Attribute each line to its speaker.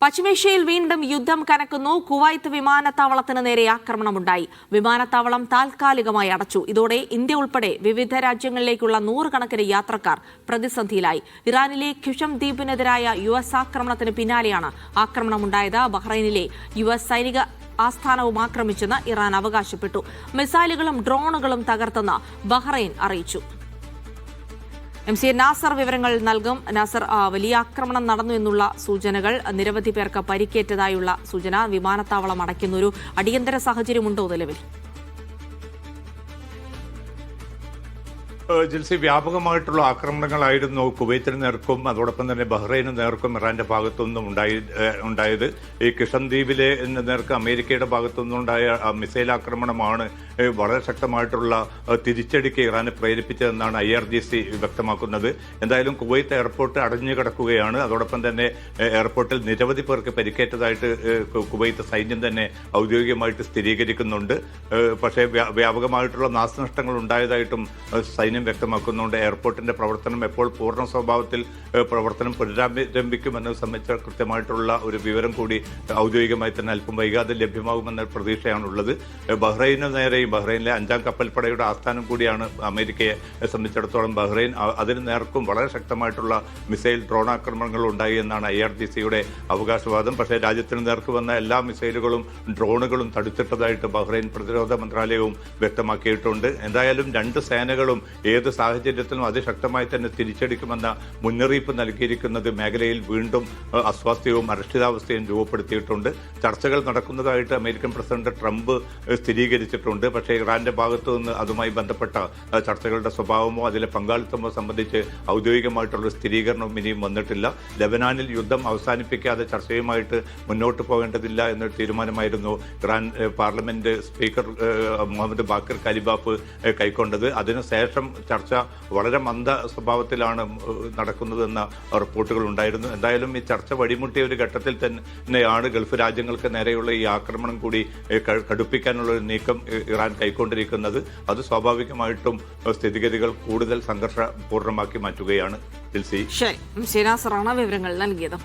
Speaker 1: പശ്ചിമേഷ്യയിൽ വീണ്ടും യുദ്ധം കനക്കുന്നു. കുവൈത്ത് വിമാനത്താവളത്തിന് നേരെ ആക്രമണമുണ്ടായി. വിമാനത്താവളം താൽക്കാലികമായി അടച്ചു. ഇതോടെ ഇന്ത്യ ഉൾപ്പെടെ വിവിധ രാജ്യങ്ങളിലേക്കുള്ള നൂറുകണക്കിന് യാത്രക്കാർ പ്രതിസന്ധിയിലായി. ഇറാനിലെ ഖുഷം ദ്വീപിനെതിരായ US ആക്രമണത്തിന് പിന്നാലെയാണ് ആക്രമണമുണ്ടായത്. ബഹ്റൈനിലെ US സൈനിക ആസ്ഥാനവും ആക്രമിച്ചെന്ന് ഇറാൻ അവകാശപ്പെട്ടു. മിസൈലുകളും ഡ്രോണുകളും തകർത്തെന്ന് ബഹ്റൈൻ അറിയിച്ചു. MC നാസർ വിവരങ്ങൾ നൽകും. നാസർ, വലിയ ആക്രമണം നടന്നു എന്നുള്ള സൂചനകൾ, നിരവധി പേർക്ക് പരിക്കേറ്റതായുള്ള സൂചന, വിമാനത്താവളം അടയ്ക്കുന്ന ഒരു അടിയന്തര സാഹചര്യമുണ്ടോ നിലവിൽ?
Speaker 2: ജിൽസി, വ്യാപകമായിട്ടുള്ള ആക്രമണങ്ങളായിരുന്നു കുവൈത്തിന് നേർക്കും അതോടൊപ്പം തന്നെ ബഹ്റൈന് നേർക്കും ഇറാന്റെ ഭാഗത്തുനിന്നും ഉണ്ടായത്. ഈ കിഷൻ ദ്വീപിലെ നേർക്ക് അമേരിക്കയുടെ ഭാഗത്തുനിന്നുണ്ടായ മിസൈൽ ആക്രമണമാണ് വളരെ ശക്തമായിട്ടുള്ള തിരിച്ചടിക്ക് ഇറാനെ പ്രേരിപ്പിച്ചതെന്നാണ് IRGC വ്യക്തമാക്കുന്നത്. എന്തായാലും കുവൈത്ത് എയർപോർട്ട് അടഞ്ഞു കിടക്കുകയാണ്. അതോടൊപ്പം തന്നെ എയർപോർട്ടിൽ നിരവധി പേർക്ക് പരിക്കേറ്റതായിട്ട് കുവൈത്ത് സൈന്യം തന്നെ ഔദ്യോഗികമായിട്ട് സ്ഥിരീകരിക്കുന്നുണ്ട്. പക്ഷേ വ്യാപകമായിട്ടുള്ള നാശനഷ്ടങ്ങൾ ഉണ്ടായതായിട്ടും സൈന്യം വ്യക്തമാക്കുന്നുണ്ട്. എയർപോർട്ടിന്റെ പ്രവർത്തനം എപ്പോൾ പൂർണ്ണ സ്വഭാവത്തിൽ പ്രവർത്തനം പുനരാരംഭിക്കുമെന്നത് സംബന്ധിച്ച കൃത്യമായിട്ടുള്ള ഒരു വിവരം കൂടി ഔദ്യോഗികമായി തന്നെ അല്പം വൈകാതെ ലഭ്യമാകുമെന്ന പ്രതീക്ഷയാണുള്ളത്. ബഹ്റൈന് നേരെയും ബഹ്റൈനിലെ 5ാം കപ്പൽപ്പടയുടെ ആസ്ഥാനം കൂടിയാണ് അമേരിക്കയെ സംബന്ധിച്ചിടത്തോളം. ബഹ്റൈൻ അതിന് നേർക്കും വളരെ ശക്തമായിട്ടുള്ള മിസൈൽ ഡ്രോൺ ആക്രമണങ്ങൾ ഉണ്ടായി എന്നാണ് IRGCയുടെ അവകാശവാദം. പക്ഷേ രാജ്യത്തിന് നേർക്ക് വന്ന എല്ലാ മിസൈലുകളും ഡ്രോണുകളും തടുത്തിട്ടതായിട്ട് ബഹ്റൈൻ പ്രതിരോധ മന്ത്രാലയവും വ്യക്തമാക്കിയിട്ടുണ്ട്. എന്തായാലും രണ്ട് സേനകളും ഏത് സാഹചര്യത്തിലും അതിശക്തമായി തന്നെ തിരിച്ചടിക്കുമെന്ന മുന്നറിയിപ്പ് നൽകിയിരിക്കുന്നത് മേഖലയിൽ വീണ്ടും അസ്വാസ്ഥ്യവും അരക്ഷിതാവസ്ഥയും രൂപപ്പെടുത്തിയിട്ടുണ്ട്. ചർച്ചകൾ നടക്കുന്നതായിട്ട് അമേരിക്കൻ പ്രസിഡന്റ് ട്രംപ് സ്ഥിരീകരിച്ചിട്ടുണ്ട്. പക്ഷേ ഇറാന്റെ ഭാഗത്തു നിന്ന് അതുമായി ബന്ധപ്പെട്ട ചർച്ചകളുടെ സ്വഭാവമോ അതിലെ പങ്കാളിത്തമോ സംബന്ധിച്ച് ഔദ്യോഗികമായിട്ടുള്ള സ്ഥിരീകരണവും ഇനിയും വന്നിട്ടില്ല. ലെബനാനിൽ യുദ്ധം അവസാനിപ്പിക്കാതെ ചർച്ചയുമായിട്ട് മുന്നോട്ട് പോകേണ്ടതില്ല എന്നൊരു തീരുമാനമായിരുന്നു Iran parliament speaker Mohammad Bagher Ghalibaf കൈക്കൊണ്ടത്. അതിനുശേഷം ചർച്ച വളരെ മന്ദ സ്വഭാവത്തിലാണ് നടക്കുന്നതെന്ന റിപ്പോർട്ടുകൾ ഉണ്ടായിരുന്നു. എന്തായാലും ഈ ചർച്ച വഴിമുട്ടിയ ഒരു ഘട്ടത്തിൽ തന്നെയാണ് ഗൾഫ് രാജ്യങ്ങൾക്ക് നേരെയുള്ള ഈ ആക്രമണം കൂടി കടുപ്പിക്കാനുള്ള ഒരു നീക്കം ഇറാൻ കൈക്കൊണ്ടിരിക്കുന്നത്. അത് സ്വാഭാവികമായിട്ടും സ്ഥിതിഗതികൾ കൂടുതൽ സംഘർഷപൂർണ്ണമാക്കി മാറ്റുകയാണ്.
Speaker 1: ശരി, നാസറാണ് വിവരങ്ങൾ നൽകിയത്.